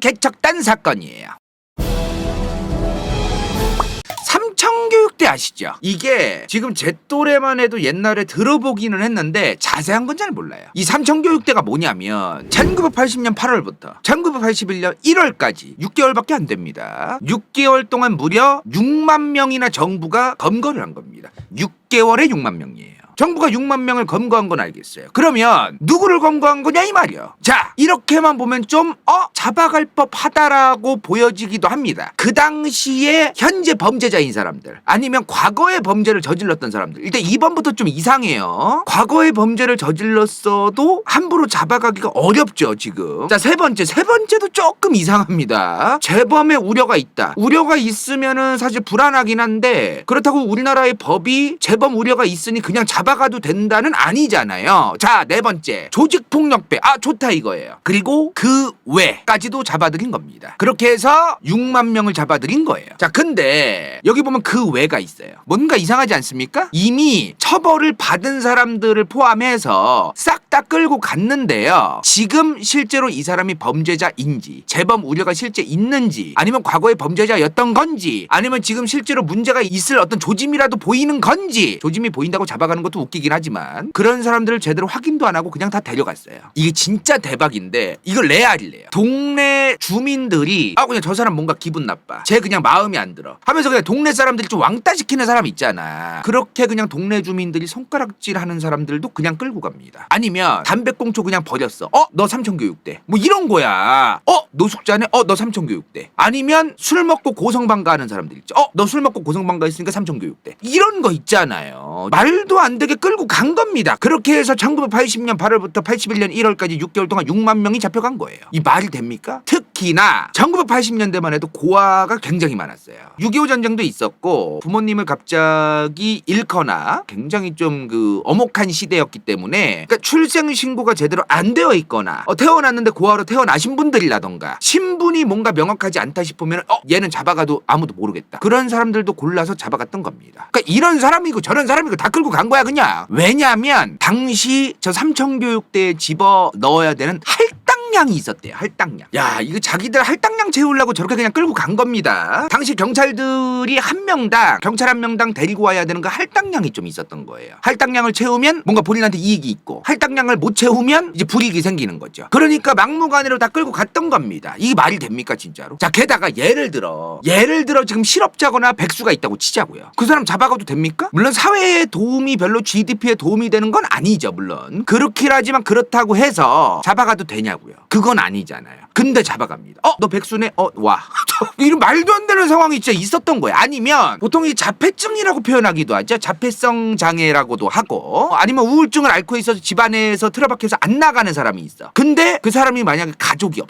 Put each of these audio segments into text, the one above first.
개척단 사건이에요. 삼청교육대 아시죠? 이게 지금 제 또래만 해도 옛날에 들어보기는 했는데 자세한 건 잘 몰라요. 이 삼청교육대가 뭐냐면 1980년 8월부터 1981년 1월까지 6개월밖에 안 됩니다. 6개월 동안 무려 6만 명이나 정부가 검거를 한 겁니다. 6개월에 6만 명이에요. 정부가 6만 명을 검거한 건 알겠어요. 그러면 누구를 검거한 거냐 이 말이요. 자, 이렇게만 보면 좀 잡아갈 법하다라고 보여지기도 합니다. 그 당시에 현재 범죄자인 사람들 아니면 과거에 범죄를 저질렀던 사람들. 일단 2번부터 좀 이상해요. 과거에 범죄를 저질렀어도 함부로 잡아가기가 어렵죠 지금. 자, 세 번째도 조금 이상합니다. 재범의 우려가 있다. 우려가 있으면은 사실 불안하긴 한데 그렇다고 우리나라의 법이 재범 우려가 있으니 그냥 잡아가도 된다는 아니잖아요. 자, 네 번째 조직폭력배. 좋다 이거예요. 그리고 그 외까지도 잡아들인 겁니다. 그렇게 해서 6만 명을 잡아들인 거예요. 자, 근데 여기 보면 그 외가 있어요. 뭔가 이상하지 않습니까? 이미 처벌을 받은 사람들을 포함해서 싹 다 끌고 갔는데요. 지금 실제로 이 사람이 범죄자인지 재범 우려가 실제 있는지 아니면 과거에 범죄자였던 건지 아니면 지금 실제로 문제가 있을 어떤 조짐이라도 보이는 건지 조짐이 보인다고 잡아가는 것도 웃기긴 하지만 그런 사람들을 제대로 확인도 안 하고 그냥 다 데려갔어요. 이게 진짜 대박인데 이걸 레알이래요. 동네 주민들이 그냥 저 사람 뭔가 기분 나빠. 쟤 그냥 마음이 안 들어. 하면서 그냥 동네 사람들이 좀 왕따시키는 사람 있잖아. 그렇게 그냥 동네 주민들이 손가락질하는 사람들도 그냥 끌고 갑니다. 아니면 담배꽁초 그냥 버렸어. 너 삼청교육대. 뭐 이런 거야. 노숙자네. 너 삼청교육대. 아니면 술 먹고 고성방가하는 사람들 있죠. 너 술 먹고 고성방가 했으니까 삼청교육대. 이런 거 있잖아요. 말도 안 되게 끌고 간 겁니다. 그렇게 해서 1980년 8월부터 81년 1월까지 6개월 동안 6만 명이 잡혀간 거예요. 이 말이 됩니까? 특히나 1980년대만 해도 고아가 굉장히 많았어요. 6.25 전쟁도 있었고 부모님을 갑자기 잃거나 굉장히 좀 엄혹한 시대였기 때문에 그러니까 출생 신고가 제대로 안 되어 있거나 태어났는데 고아로 태어나신 분들이라던가 신분이 뭔가 명확하지 않다 싶으면 얘는 잡아가도 아무도 모르겠다. 그런 사람들도 골라서 잡아갔던 겁니다. 그러니까 이런 사람이고 저런 사람이고 다 끌고 간 거야 그냥. 왜냐하면 당시 저 삼청교육대에 집어 넣어야 되는 할당량이 있었대요. 할당량. 야, 이거 자기들 할당량 채우려고 저렇게 그냥 끌고 간 겁니다. 당시 경찰들이 경찰 한 명당 데리고 와야 되는 그 할당량이 좀 있었던 거예요. 할당량을 채우면 뭔가 본인한테 이익이 있고 할당량을 못 채우면 이제 불이익이 생기는 거죠. 그러니까 막무가내로 다 끌고 갔던 겁니다. 이게 말이 됩니까 진짜로? 자, 게다가 예를 들어 지금 실업자거나 백수가 있다고 치자고요. 그 사람 잡아가도 됩니까? 물론 사회에 도움이 별로 GDP에 도움이 되는 건 아니죠. 물론 그렇긴 하지만 그렇다고 해서 잡아가도 되냐고요. 그건 아니잖아요. 근데 잡아갑니다. 너 백수네? 와. 이런 말도 안 되는 상황이 진짜 있었던 거예요. 아니면 보통 이 자폐증이라고 표현하기도 하죠. 자폐성 장애라고도 하고 아니면 우울증을 앓고 있어서 집안에서 틀어박혀서 안 나가는 사람이 있어. 근데 그 사람이 만약에 가족이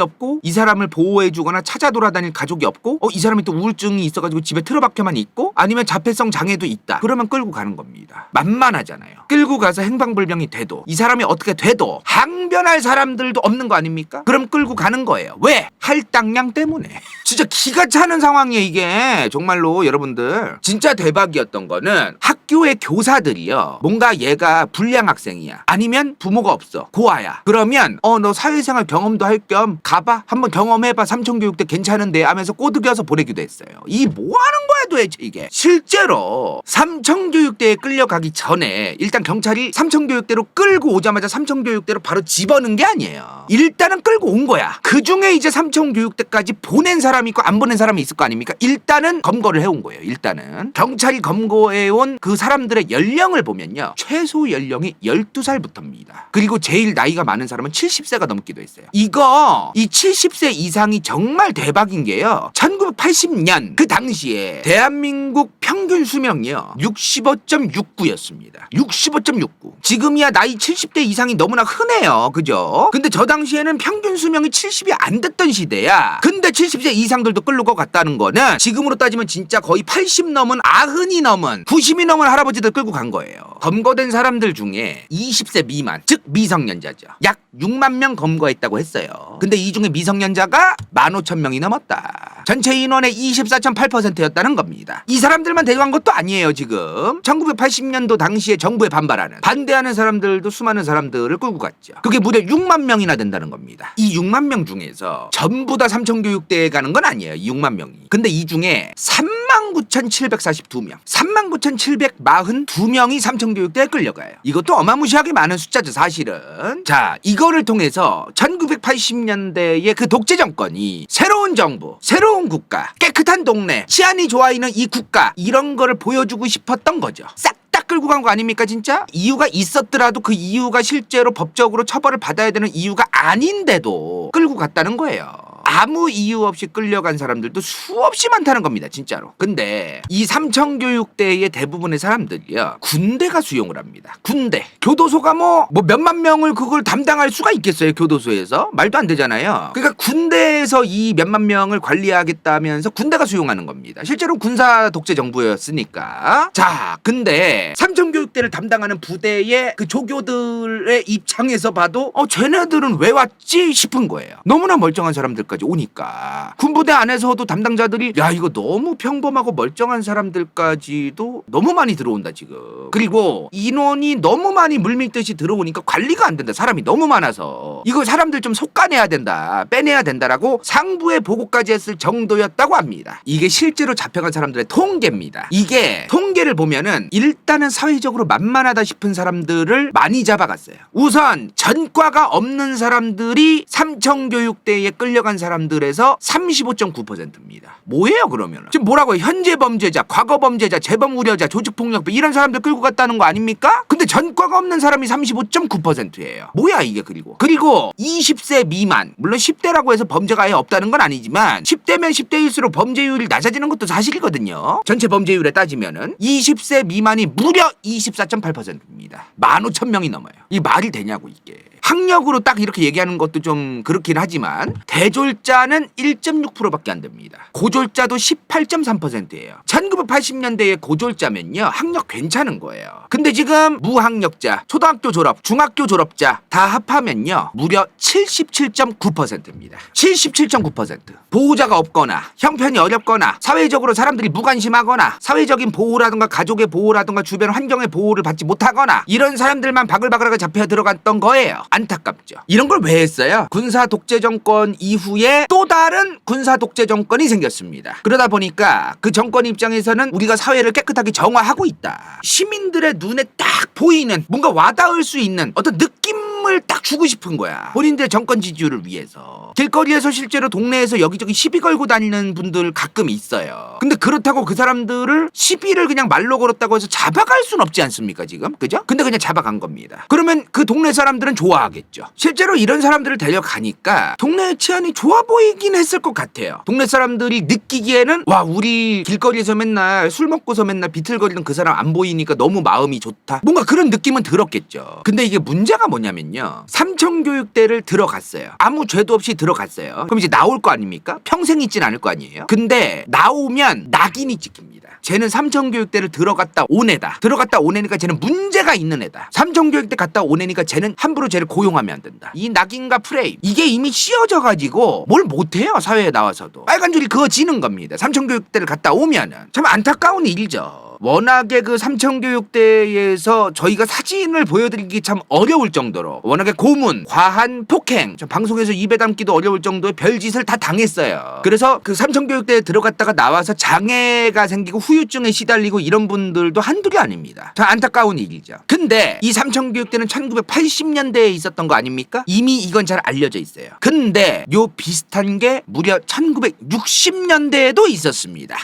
없고 이 사람을 보호해주거나 찾아 돌아다닐 가족이 없고 이 사람이 또 우울증이 있어가지고 집에 틀어박혀만 있고 아니면 자폐성 장애도 있다. 그러면 끌고 가는 겁니다. 만만하잖아요. 끌고 가서 행방불명이 돼도 이 사람이 어떻게 돼도 항변할 사람들도 없는 거 아닙니까? 그럼 끌고 가는 거예요. 왜? 할당량 때문에. 진짜 기가 차는 상황이에요 이게. 정말로 여러분들 진짜 대박이었던 거는 학교의 교사들이요. 뭔가 얘가 불량 학생이야. 아니면 부모가 없어. 고아야. 그러면 너 사회생활 경험도 할 겸 가봐. 한번 경험해봐. 삼청교육대 괜찮은데 하면서 꼬드겨서 보내기도 했어요. 이 뭐 하는 거야 도대체 이게. 실제로 삼청교육대에 끌려가기 전에 일단 경찰이 삼청교육대로 끌고 오자마자 삼청교육대로 바로 집어넣은 게 아니에요. 일단은 끌고 온 거야. 그중에 이제 삼청교육대까지 보낸 사람이 있고 안 보낸 사람이 있을 거 아닙니까? 일단은 검거를 해온 거예요. 일단은 경찰이 검거해온 그 사람들의 연령을 보면요. 최소 연령이 12살부터입니다. 그리고 제일 나이가 많은 사람은 70세가 넘기도 했어요. 이 70세 이상이 정말 대박인 게요. 1980년 그 당시에 대한민국 평균 수명이요. 65.69였습니다. 65.69. 지금이야 나이 70대 이상이 너무나 흔해요. 그죠? 근데 저 당시에는 평균 수명이 70이 안 됐던 시대야. 근데 70세 이상들도 끌고 갔다는 거는 지금으로 따지면 진짜 거의 80 넘은 90이 넘은 90이 넘은 할아버지들 끌고 간 거예요. 검거된 사람들 중에 20세 미만 즉 미성년자죠. 약 6만 명 검거했다고 했어요. 근데 이 중에 미성년자가 15,000명이 넘었다. 전체 인원의 24.8%였다는 겁니다. 이 사람들만 데려간 것도 아니에요. 지금 1980년도 당시에 정부에 반대하는 사람들도 수많은 사람들을 끌고 갔죠. 그게 무려 6만 명이나 된다는 겁니다. 이 6만 명 중에서 전부 다 삼청교육대에 가는 건 아니에요. 이 6만 명이. 근데 이 중에 39,742명 39,742명이 삼청교육대에 끌려가요. 이것도 어마무시하게 많은 숫자죠 사실은. 자, 이거를 통해서 1980년대의 그 독재 정권이 새로운 정부, 새로운 국가, 깨끗한 동네, 치안이 좋아 있는 이 국가, 이런 거를 보여주고 싶었던 거죠. 싹 다 끌고 간 거 아닙니까 진짜? 이유가 있었더라도 그 이유가 실제로 법적으로 처벌을 받아야 되는 이유가 아닌데도 끌고 갔다는 거예요. 아무 이유 없이 끌려간 사람들도 수없이 많다는 겁니다 진짜로. 근데 이 삼청교육대의 대부분의 사람들이요, 군대가 수용을 합니다. 군대, 교도소가 뭐 몇만 명을 그걸 담당할 수가 있겠어요. 교도소에서 말도 안 되잖아요. 그러니까 군대에서 이 몇만 명을 관리하겠다면서 군대가 수용하는 겁니다. 실제로 군사 독재 정부였으니까. 자, 근데 삼청교육대를 담당하는 부대의 그 조교들의 입장에서 봐도 쟤네들은 왜 왔지 싶은 거예요. 너무나 멀쩡한 사람들까지 오니까. 군부대 안에서도 담당자들이 야, 이거 너무 평범하고 멀쩡한 사람들까지도 너무 많이 들어온다 지금. 그리고 인원이 너무 많이 물밀듯이 들어오니까 관리가 안 된다. 사람이 너무 많아서 이거 사람들 좀 속아내야 된다, 빼내야 된다라고 상부에 보고까지 했을 정도였다고 합니다. 이게 실제로 잡혀간 사람들의 통계입니다. 이게 통계를 보면은 일단은 사회적으로 만만하다 싶은 사람들을 많이 잡아갔어요. 우선 전과가 없는 사람들이 삼청교육대에 끌려간 사람들에서 35.9%입니다. 뭐예요 그러면? 지금 뭐라고요? 현재 범죄자, 과거 범죄자, 재범 우려자, 조직폭력배 이런 사람들 끌고 갔다는 거 아닙니까? 근데 전과가 없는 사람이 35.9%예요. 뭐야 이게. 그리고 20세 미만, 물론 10대라고 해서 범죄가 아예 없다는 건 아니지만 10대면 10대일수록 범죄율이 낮아지는 것도 사실이거든요. 전체 범죄율에 따지면은 20세 미만이 무려 24.8%입니다. 15,000명이 넘어요. 이 말이 되냐고 이게. 학력으로 딱 이렇게 얘기하는 것도 좀 그렇긴 하지만 대졸자는 1.6%밖에 안 됩니다. 고졸자도 18.3%예요. 1980년대에 고졸자면요, 학력 괜찮은 거예요. 근데 지금 무학력자, 초등학교 졸업, 중학교 졸업자 다 합하면요 무려 77.9%입니다. 77.9%. 보호자가 없거나 형편이 어렵거나 사회적으로 사람들이 무관심하거나 사회적인 보호라든가 가족의 보호라든가 주변 환경의 보호를 받지 못하거나 이런 사람들만 바글바글하게 잡혀 들어갔던 거예요. 안타깝죠. 이런 걸 왜 했어요? 군사 독재 정권 이후에 또 다른 군사 독재 정권이 생겼습니다. 그러다 보니까 그 정권 입장에서는 우리가 사회를 깨끗하게 정화하고 있다, 시민들의 눈에 딱 보이는 뭔가 와닿을 수 있는 어떤 느낌을 딱 주고 싶은 거야. 본인들의 정권 지지율을 위해서. 길거리에서 실제로 동네에서 여기저기 시비 걸고 다니는 분들 가끔 있어요. 근데 그렇다고 그 사람들을 시비를 그냥 말로 걸었다고 해서 잡아갈 순 없지 않습니까 지금? 그죠? 근데 그냥 잡아간 겁니다. 그러면 그 동네 사람들은 좋아하겠죠. 실제로 이런 사람들을 데려가니까 동네 치안이 좋아 보이긴 했을 것 같아요. 동네 사람들이 느끼기에는 와, 우리 길거리에서 맨날 술 먹고서 맨날 비틀거리던 그 사람 안 보이니까 너무 마음이 좋다, 뭔가 그런 느낌은 들었겠죠. 근데 이게 문제가 뭐냐면요, 삼청교육대를 들어갔어요. 아무 죄도 없이 들어갔어요. 그럼 이제 나올 거 아닙니까? 평생 있진 않을 거 아니에요. 근데 나오면 낙인이 찍힙니다. 쟤는 삼청교육대를 들어갔다 온 애다. 들어갔다 온 애니까 쟤는 문제가 있는 애다. 삼청교육대 갔다 온 애니까 쟤는 함부로 쟤를 고용하면 안 된다. 이 낙인과 프레임, 이게 이미 씌워져 가지고 뭘 못해요. 사회에 나와서도 빨간 줄이 그어지는 겁니다. 삼청교육대를 갔다 오면은. 참 안타까운 일이죠. 워낙에 그 삼청교육대에서 저희가 사진을 보여드리기 참 어려울 정도로 워낙에 고문, 과한 폭행, 방송에서 입에 담기도 어려울 정도의 별짓을 다 당했어요. 그래서 그 삼청교육대에 들어갔다가 나와서 장애가 생기고 후유증에 시달리고 이런 분들도 한둘이 아닙니다. 참 안타까운 일이죠. 근데 이 삼청교육대는 1980년대에 있었던 거 아닙니까? 이미 이건 잘 알려져 있어요. 근데 요 비슷한 게 무려 1960년대에도 있었습니다.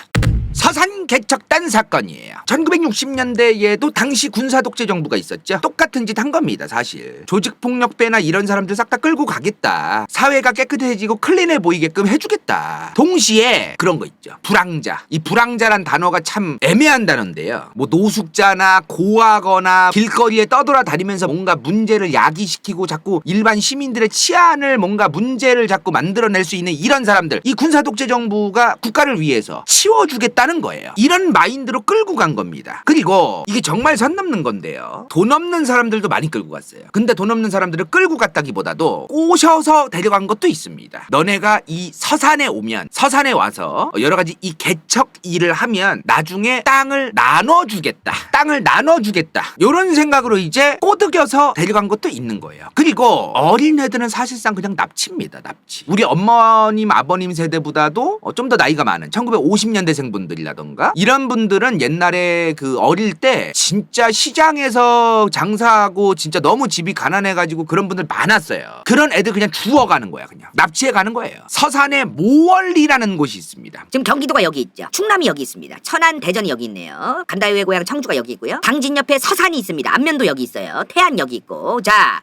서산 개척단 사건이에요. 1960년대에도 당시 군사독재 정부가 있었죠. 똑같은 짓 한 겁니다 사실. 조직폭력배나 이런 사람들 싹 다 끌고 가겠다, 사회가 깨끗해지고 클린해 보이게끔 해주겠다. 동시에 그런 거 있죠, 불황자. 이 불황자란 단어가 참 애매한 단어인데요, 뭐 노숙자나 고하거나 길거리에 떠돌아다니면서 뭔가 문제를 야기시키고 자꾸 일반 시민들의 치안을 뭔가 문제를 자꾸 만들어낼 수 있는 이런 사람들, 이 군사독재 정부가 국가를 위해서 치워주겠다 없다는 거예요. 이런 마인드로 끌고 간 겁니다. 그리고 이게 정말 선 넘는 건데요. 돈 없는 사람들도 많이 끌고 갔어요. 근데 돈 없는 사람들을 끌고 갔다기보다도 꼬셔서 데려간 것도 있습니다. 너네가 이 서산에 오면, 서산에 와서 여러 가지 이 개척 일을 하면 나중에 땅을 나눠주겠다. 땅을 나눠주겠다. 이런 생각으로 이제 꼬드겨서 데려간 것도 있는 거예요. 그리고 어린애들은 사실상 그냥 납치입니다. 납치. 우리 어머님, 아버님 세대보다도 좀 더 나이가 많은 1950년대생 분들이라던가 이런 분들은 옛날에 그 어릴 때 진짜 시장에서 장사하고 진짜 너무 집이 가난해가지고 그런 분들 많았어요. 그런 애들 그냥 주워가는 거야. 그냥 납치해 가는 거예요. 서산에 모월리라는 곳이 있습니다. 지금 경기도가 여기 있죠. 충남이 여기 있습니다. 천안, 대전이 여기 있네요. 간다요의 고향 청주가 여기 있고요. 당진 옆에 서산이 있습니다. 안면도 여기 있어요. 태안 여기 있고. 자,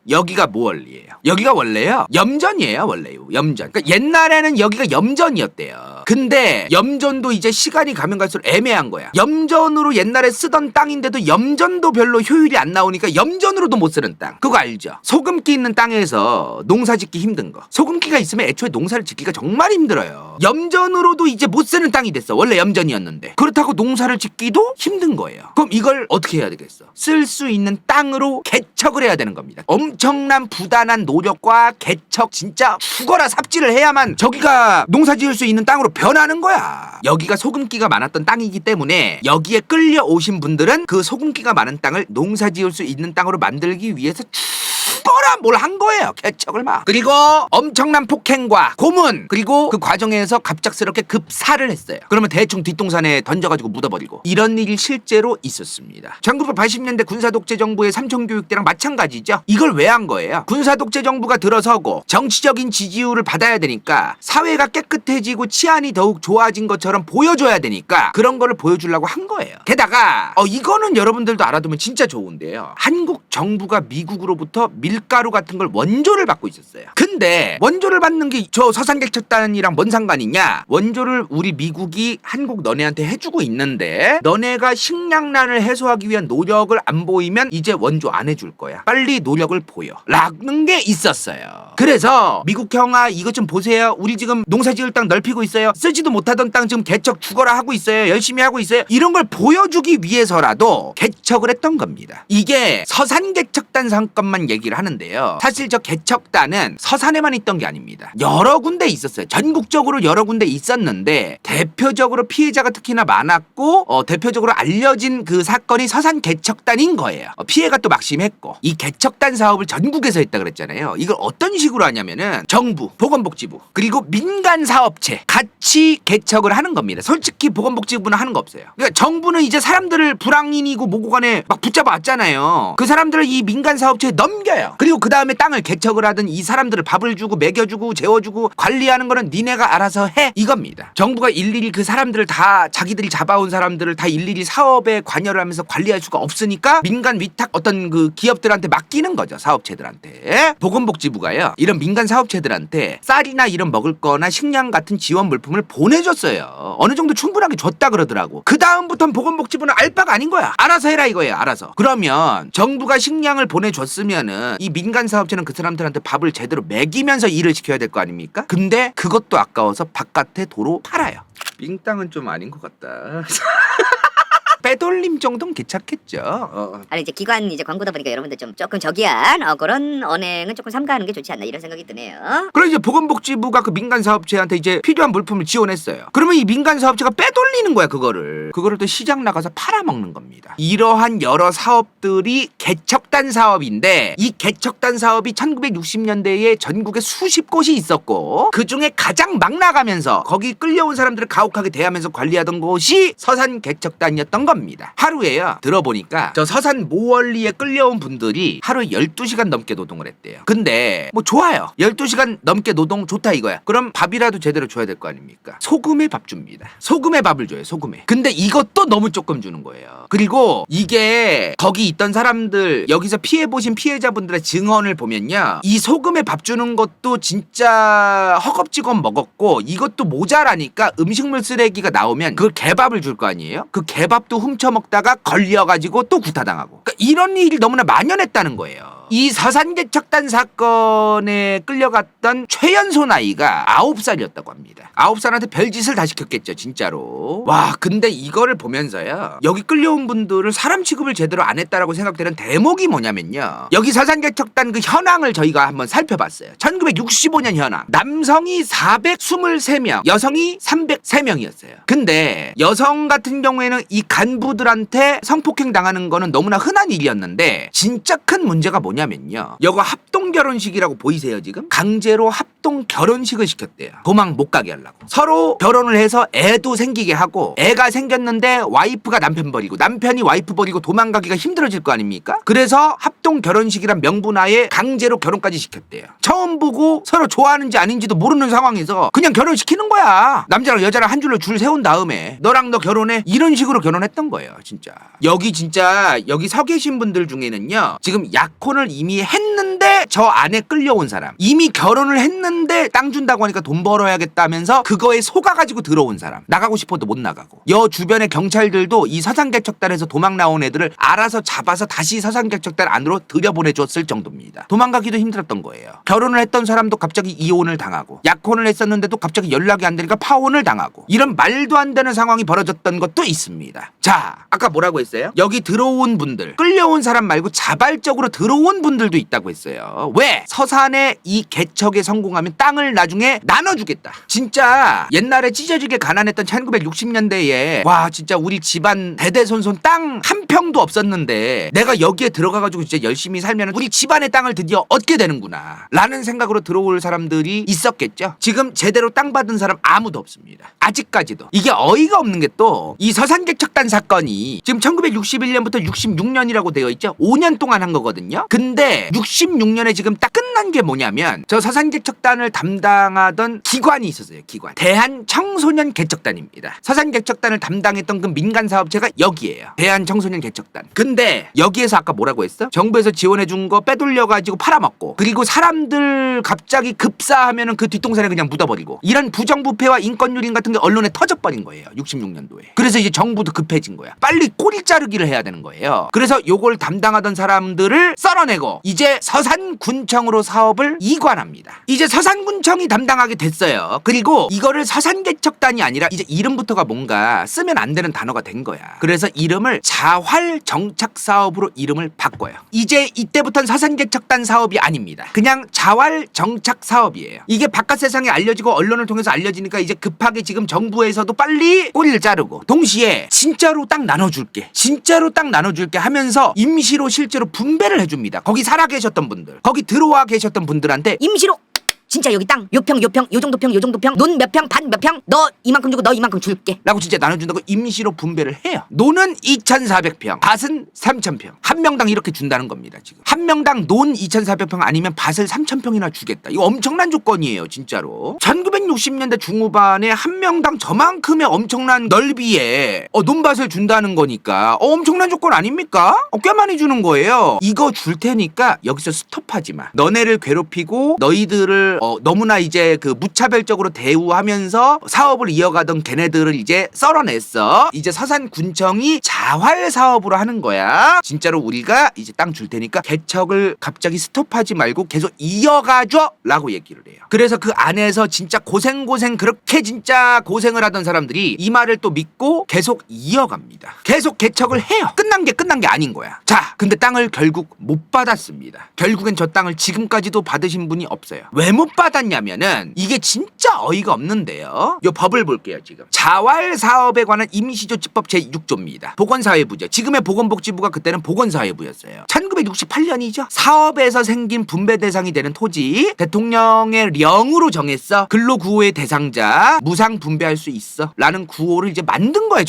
여기가 모월리예요. 여기가 원래요 염전이에요. 원래요 염전. 그러니까 옛날에는 여기가 염전이었대요. 근데 염전도 이제 시간이 가면 갈수록 애매한 거야. 염전으로 옛날에 쓰던 땅인데도 염전도 별로 효율이 안 나오니까 염전으로도 못 쓰는 땅. 그거 알죠? 소금기 있는 땅에서 농사 짓기 힘든 거. 소금기가 있으면 애초에 농사를 짓기가 정말 힘들어요. 염전으로도 이제 못 쓰는 땅이 됐어. 원래 염전이었는데. 그렇다고 농사를 짓기도 힘든 거예요. 그럼 이걸 어떻게 해야 되겠어? 쓸 수 있는 땅으로 개척을 해야 되는 겁니다. 엄청난 부단한 노력과 개척, 진짜 죽어라 삽질을 해야만 저기가 농사 지을 수 있는 땅으로 변하는 거야. 여기가 소금기가 많았던 땅이기 때문에 여기에 끌려오신 분들은 그 소금기가 많은 땅을 농사 지을 수 있는 땅으로 만들기 위해서 죽어라 뭘 한 거예요. 개척을 막. 그리고 엄청난 폭행과 고문, 그리고 그 과정에서 갑작스럽게 급사를 했어요. 그러면 대충 뒷동산에 던져가지고 묻어버리고, 이런 일이 실제로 있었습니다. 1980년대 군사독재 정부의 삼청교육대랑 마찬가지죠. 이걸 왜 한 거예요? 군사독재 정부가 들어서고 정치적인 지지율을 받아야 되니까, 사회가 깨끗해지고 치안이 더욱 좋아진 것처럼 보여줘야 되니까 그런 거를 보여주려고 한 거예요. 게다가 이거는 여러분들도 알아두면 진짜 좋은데요. 한국 정부가 미국으로부터 밀가루 같은 걸 원조를 받고 있었어요. 근데 원조를 받는 게 저 서산개척단이랑 뭔 상관이냐? 원조를 우리 미국이 한국 너네한테 해주고 있는데 너네가 식량난을 해소하기 위한 노력을 안 보이면 이제 원조 안 해줄 거야. 빨리 노력을 보여. 라는 게 있었어요. 그래서 미국 형아 이것 좀 보세요. 우리 지금 농사지을 땅 넓히고 있어요. 쓰지도 못하던 땅 지금 개척 죽어라 하고 있어요. 열심히 하고 있어요. 이런 걸 보여주기 위해서라도 개척을 했던 겁니다. 이게 서산개척단 사건만 얘기를 하는데요. 사실 저 개척단은 서산에만 있던 게 아닙니다. 여러 군데 있었어요. 전국적으로 여러 군데 있었는데 대표적으로 피해자가 특히나 많았고 대표적으로 알려진 그 사건이 서산개척단인 거예요. 피해가 또 막심했고, 이 개척단 사업을 전국에서 했다 그랬잖아요. 이걸 어떤 식으로 하냐면은 정부, 보건복지부, 그리고 민간 사업체 같이 개척을 하는 겁니다. 솔직히 보건복지부는 하는 거 없어요. 그러니까 정부는 이제 사람들을 불황인이고 뭐고 간에 막 붙잡아 왔잖아요. 그 사람들을 이 민간 사업체에 넘겨요. 그리고 그 다음에 땅을 개척을 하든 이 사람들을 밥을 주고 먹여주고 재워주고 관리하는 거는 니네가 알아서 해, 이겁니다. 정부가 일일이 그 사람들을 다, 자기들이 잡아온 사람들을 다 일일이 사업에 관여를 하면서 관리할 수가 없으니까 민간 위탁 어떤 그 기업들한테 맡기는 거죠. 사업체들한테. 보건복지부가요 이런 민간 사업체들한테 쌀이나 이런 먹을 거나 식량 같은 지원 물품을 보내줬어요. 어느 정도 충분하게 줬다 그러더라고. 그 다음부터는 보건복지부는 알바가 아닌 거야. 알아서 해라 이거예요. 알아서. 그러면 정부가 식량을 보내줬으면은 이 민간 사업체는 그 사람들한테 밥을 제대로 먹이면서 일을 시켜야 될 거 아닙니까? 근데 그것도 아까워서 바깥에 도로 팔아요. 빙땅은 좀 아닌 것 같다. 빼돌림 정도는 괜찮겠죠. 아니 이제 기관 이제 광고다 보니까 여러분들 좀 조금 저기한 그런 언행은 조금 삼가하는 게 좋지 않나 이런 생각이 드네요. 그럼 이제 보건복지부가 그 민간 사업체한테 이제 필요한 물품을 지원했어요. 그러면 이 민간 사업체가 빼돌리는 거야 그거를 또 시장 나가서 팔아먹는 겁니다. 이러한 여러 사업들이 개척단 사업인데, 이 개척단 사업이 1960년대에 전국에 수십 곳이 있었고 그 중에 가장 막 나가면서 거기 끌려온 사람들을 가혹하게 대하면서 관리하던 곳이 서산개척단이었던 겁니다. 하루에요 들어보니까 저 서산 모월리에 끌려온 분들이 하루에 12시간 넘게 노동을 했대요. 근데 뭐 좋아요. 12시간 넘게 노동 좋다 이거야. 그럼 밥이라도 제대로 줘야 될 거 아닙니까? 소금에 밥 줍니다. 소금에 밥을 줘요. 소금에. 근데 이것도 너무 조금 주는 거예요. 그리고 이게 거기 있던 사람들, 여기서 피해보신 피해자분들의 증언을 보면요, 이 소금에 밥 주는 것도 진짜 허겁지겁 먹었고, 이것도 모자라니까 음식물 쓰레기가 나오면 그걸 개밥을 줄 거 아니에요? 그 개밥도 훔쳐먹다가 걸려가지고 또 구타당하고, 그러니까 이런 일이 너무나 만연했다는 거예요. 이 서산개척단 사건에 끌려갔던 최연소 나이가 9살이었다고 합니다. 9살한테 별짓을 다 시켰겠죠, 진짜로. 와, 근데 이거를 보면서요, 여기 끌려온 분들은 사람 취급을 제대로 안 했다라고 생각되는 대목이 뭐냐면요, 여기 서산개척단 그 현황을 저희가 한번 살펴봤어요. 1965년 현황. 남성이 423명, 여성이 303명이었어요. 근데 여성 같은 경우에는 이 간부들한테 성폭행 당하는 거는 너무나 흔한 일이었는데, 진짜 큰 문제가 뭐냐면요, 이거 합동 결혼식이라고 보이세요 지금? 강제로 합동 결혼식을 시켰대요. 도망 못 가게 하려고. 서로 결혼을 해서 애도 생기게 하고, 애가 생겼는데 와이프가 남편 버리고 남편이 와이프 버리고 도망가기가 힘들어질 거 아닙니까? 그래서 합동 결혼식이란 명분하에 강제로 결혼까지 시켰대요. 처음 보고 서로 좋아하는지 아닌지도 모르는 상황에서 그냥 결혼시키는 거야. 남자랑 여자랑 한 줄로 줄 세운 다음에 너랑 너 결혼해, 이런 식으로 결혼했던 거예요. 진짜 여기 서 계신 분들 중에는요, 지금 약혼을 이미 했는데 저 안에 끌려온 사람, 이미 결혼을 했는데 땅 준다고 하니까 돈 벌어야겠다면서 그거에 속아가지고 들어온 사람, 나가고 싶어도 못 나가고, 여 주변의 경찰들도 이 서산개척단에서 도망 나온 애들을 알아서 잡아서 다시 서산개척단 안으로 들여보내줬을 정도입니다. 도망가기도 힘들었던 거예요. 결혼을 했던 사람도 갑자기 이혼을 당하고, 약혼을 했었는데도 갑자기 연락이 안 되니까 파혼을 당하고, 이런 말도 안 되는 상황이 벌어졌던 것도 있습니다. 자, 아까 뭐라고 했어요? 여기 들어온 분들, 끌려온 사람 말고 자발적으로 들어온 분들도 있다고 했어요. 왜? 서산에 이 개척에 성공하면 땅을 나중에 나눠주겠다. 진짜 옛날에 찢어지게 가난했던 1960년대에 와, 진짜 우리 집안 대대손손 땅 한 평도 없었는데 내가 여기에 들어가가지고 진짜 열심히 살면 우리 집안의 땅을 드디어 얻게 되는구나 라는 생각으로 들어올 사람들이 있었겠죠. 지금 제대로 땅 받은 사람 아무도 없습니다. 아직까지도. 이게 어이가 없는 게 또 이 서산개척단 사건이 지금 1961년부터 66년이라고 되어 있죠. 5년 동안 한 거거든요. 근데 66년에 지금 딱 끝난 게 뭐냐면, 저 서산개척단을 담당하던 기관이 있었어요. 기관. 대한청소년개척단입니다. 서산개척단을 담당했던 그 민간사업체가 여기에요. 대한청소년개척단. 근데 여기에서 아까 뭐라고 했어? 정부에서 지원해준 거 빼돌려가지고 팔아먹고, 그리고 사람들 갑자기 급사하면은 그 뒷동산에 그냥 묻어버리고, 이런 부정부패와 인권유린 같은 게 언론에 터져버린 거예요. 66년도에. 그래서 이제 정부도 급해진 거야. 빨리 꼬리 자르기를 해야 되는 거예요. 그래서 요걸 담당하던 사람들을 썰어내고 이제 서산군청으로 사업을 이관합니다. 이제 서산군청이 담당하게 됐어요. 그리고 이거를 서산개척단이 아니라 이제 이름부터가 뭔가 쓰면 안 되는 단어가 된 거야. 그래서 이름을 자활정착사업으로 이름을 바꿔요. 이제 이때부터는 서산개척단 사업이 아닙니다. 그냥 자활정착사업이에요. 이게 바깥 세상에 알려지고 언론을 통해서 알려지니까 이제 급하게 지금 정부에서도 빨리 꼬리를 자르고, 동시에 진짜로 땅 나눠줄게, 진짜로 땅 나눠줄게 하면서 임시로 실제로 분배를 해줍니다. 거기 살아 계셨던 분들, 거기 들어와 계셨던 분들한테 임시로 진짜 여기 땅 요 평 요 평 요 정도 평 요 정도 평 논 몇 평 반 몇 평 너 이만큼 주고 너 이만큼 줄게 라고 진짜 나눠준다고 임시로 분배를 해요. 논은 2,400평, 밭은 3,000평. 한 명당 이렇게 준다는 겁니다. 지금 한 명당 논 2,400평 아니면 밭을 3,000평이나 주겠다. 이거 엄청난 조건이에요, 진짜로. 1960년대 중후반에 한 명당 저만큼의 엄청난 넓이에 논밭을 준다는 거니까 엄청난 조건 아닙니까? 꽤 많이 주는 거예요. 이거 줄 테니까 여기서 스톱하지 마. 너네를 괴롭히고 너희들을 너무나 이제 그 무차별적으로 대우하면서 사업을 이어가던 걔네들을 이제 썰어냈어. 이제 서산군청이 자활 사업으로 하는 거야. 진짜로 우리가 이제 땅 줄 테니까 개척을 갑자기 스톱하지 말고 계속 이어가줘 라고 얘기를 해요. 그래서 그 안에서 진짜 고생 그렇게 진짜 고생을 하던 사람들이 이 말을 또 믿고 계속 이어갑니다. 계속 개척을 해요. 끝난 게 아닌 거야. 자, 근데 땅을 결국 못 받았습니다. 결국엔 저 땅을 지금까지도 받으신 분이 없어요. 왜 못 받았냐면은 이게 진짜 어이가 없는데요. 요 법을 볼게요. 지금 자활 사업에 관한 임시조치법 제6조입니다. 보건사회부죠. 지금의 보건복지부가 그때는 보건사회부였어요. 1968년이죠. 사업에서 생긴 분배 대상이 되는 토지 대통령의 령으로 정했어. 근로구호의 대상자 무상 분배할 수 있어 라는 구호를 이제 만든 거예요.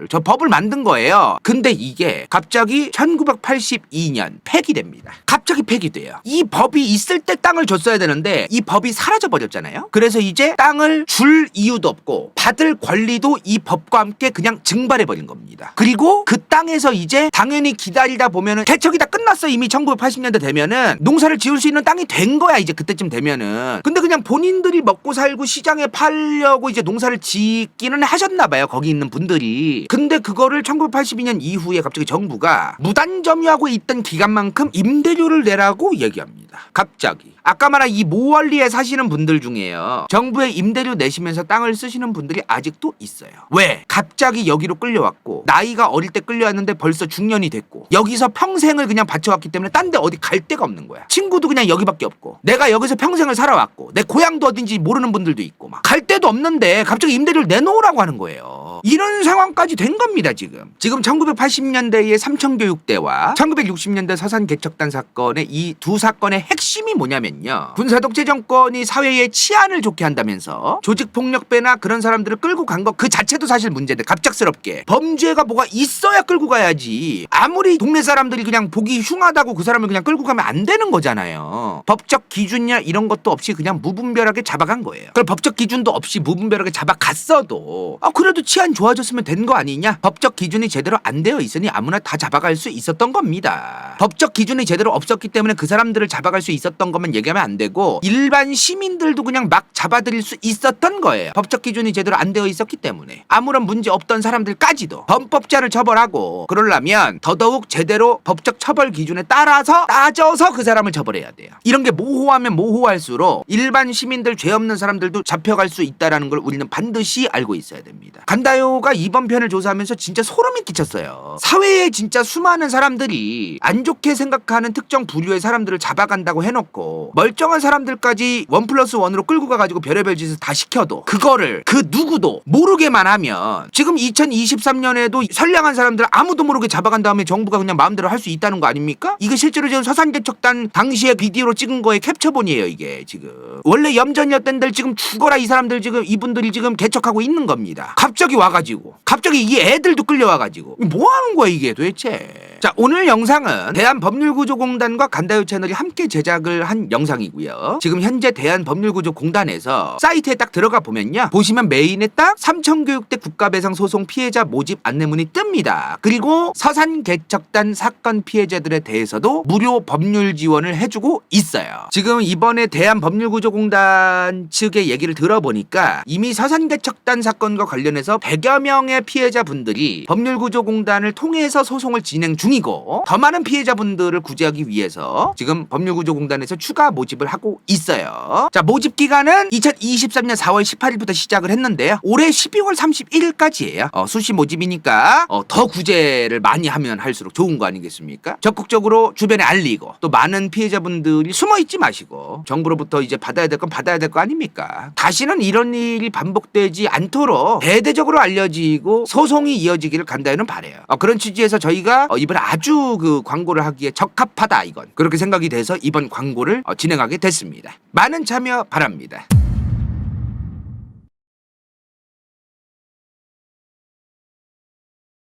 저 법을 만든 거예요. 근데 이게 갑자기 1982년 폐기됩니다. 갑자기 폐기돼요. 이 법이 있을 때 땅을 줬어야 되는데 이 이 법이 사라져 버렸잖아요. 그래서 이제 땅을 줄 이유도 없고 받을 권리도 이 법과 함께 그냥 증발해 버린 겁니다. 그리고 그 땅에서 이제 당연히 기다리다 보면은 개척이 다 끝났어. 이미 1980년대 되면은 농사를 지을 수 있는 땅이 된 거야. 이제 그때쯤 되면은. 근데 그냥 본인들이 먹고 살고 시장에 팔려고 이제 농사를 짓기는 하셨나 봐요. 거기 있는 분들이. 근데 그거를 1982년 이후에 갑자기 정부가 무단 점유하고 있던 기간만큼 임대료를 내라고 얘기합니다. 갑자기. 아까 말한 이 모월리에 사시는 분들 중에요. 정부에 임대료 내시면서 땅을 쓰시는 분들이 아직도 있어요. 왜? 갑자기 여기로 끌려왔고 나이가 어릴 때 끌려왔는데 벌써 중년이 됐고 여기서 평생을 그냥 바쳐왔기 때문에 딴 데 어디 갈 데가 없는 거야. 친구도 그냥 여기밖에 없고 내가 여기서 평생을 살아왔고 내 고향도 어딘지 모르는 분들도 있고 막 갈 데도 없는데 갑자기 임대료를 내놓으라고 하는 거예요. 이런 상황까지 된 겁니다. 지금 1980년대의 삼청교육대와 1960년대 서산개척단 사건의 이 두 사건의 핵심이 뭐냐면요. 군사독재 정권이 사회의 치안을 좋게 한다면서 조직폭력배나 그런 사람들을 끌고 간 것 그 자체도 사실 문제인데 갑작스럽게 범죄가 뭐가 있어야 끌고 가야지. 아무리 동네 사람들이 그냥 보기 흉하다고 그 사람을 그냥 끌고 가면 안 되는 거잖아요. 법적 기준이나 이런 것도 없이 그냥 무분별하게 잡아간 거예요. 그럼 법적 기준도 없이 무분별하게 잡아갔어도 그래도 치안 좋아졌으면 된 거 아니냐? 법적 기준이 제대로 안 되어 있으니 아무나 다 잡아갈 수 있었던 겁니다. 법적 기준이 제대로 없었기 때문에 그 사람들을 잡아갈 수 있었던 것만 얘기하면 안 되고 일반 시민들도 그냥 막 잡아들일 수 있었던 거예요. 법적 기준이 제대로 안 되어 있었기 때문에 아무런 문제 없던 사람들까지도 범법자를 처벌하고 그러려면 더더욱 제대로 법적 처벌 기준에 따라서 따져서 그 사람을 처벌해야 돼요. 이런 게 모호하면 모호할수록 일반 시민들 죄 없는 사람들도 잡혀갈 수 있다는 걸 우리는 반드시 알고 있어야 됩니다. 간다요가 이번 편을 조사하면서 진짜 소름이 끼쳤어요. 사회에 진짜 수많은 사람들이 안 좋게 생각하는 특정 부류의 사람들을 잡아간다고 해놓고 멀쩡한 사람들까지 1+1으로 끌고 가가지고 별의별 짓을 다 시켜도 그거를 그 누구도 모르게만 하면 지금 2023년에도 선량한 사람들 아무도 모르게 잡아간 다음에 정부가 그냥 마음대로 할 수 있다는 거 아닙니까? 이게 실제로 지금 서산개척단 당시에 비디오로 찍은 거의 캡처본이에요. 이게 지금 원래 염전이었던 들 지금 죽어라 이 사람들 지금 이분들이 지금 개척하고 있는 겁니다. 갑자기 와가지고 갑자기 이 애들도 끌려와가지고 뭐 하는 거야 이게 도대체. 자, 오늘 영상은 대한법률구조공단과 간다요 채널이 함께 제작을 한 영상이고요. 지금 현재 대한법률구조공단에서 사이트에 딱 들어가 보면요. 보시면 메인에 딱 삼청교육대 국가배상 소송 피해자 모집 안내문이 뜹니다. 그리고 서산개척단 사건 피해자들에 대해서도 무료 법률 지원을 해주고 있어요. 지금 이번에 대한법률구조공단 측의 얘기를 들어보니까 이미 서산개척단 사건과 관련해서 100여 명의 피해자분들이 법률구조공단을 통해서 소송을 진행 중이고 더 많은 피해자분들을 구제하기 위해서 지금 법률구조공단에서 추가 모집을 하고 있어요. 자, 모집 기간은 2023년 4월 18일부터 시작을 했는데요. 올해 12월 31일까지예요. 수시 모집이니까 더 구제를 많이 하면 할수록 좋은 거 아니겠습니까? 적극적으로 주변에 알리고 또 많은 피해자분들이 숨어있지 마시고 정부로부터 이제 받아야 될 건 받아야 될 거 아닙니까? 다시는 이런 일이 반복되지 않도록 대대적으로 알려지고 소송이 이어지기를 간다요는 바라요. 그런 취지에서 저희가 이번에 아주 그 광고를 하기에 적합하다 이건 그렇게 생각이 돼서 이번 광고를 진행하게 됐습니다. 많은 참여 바랍니다.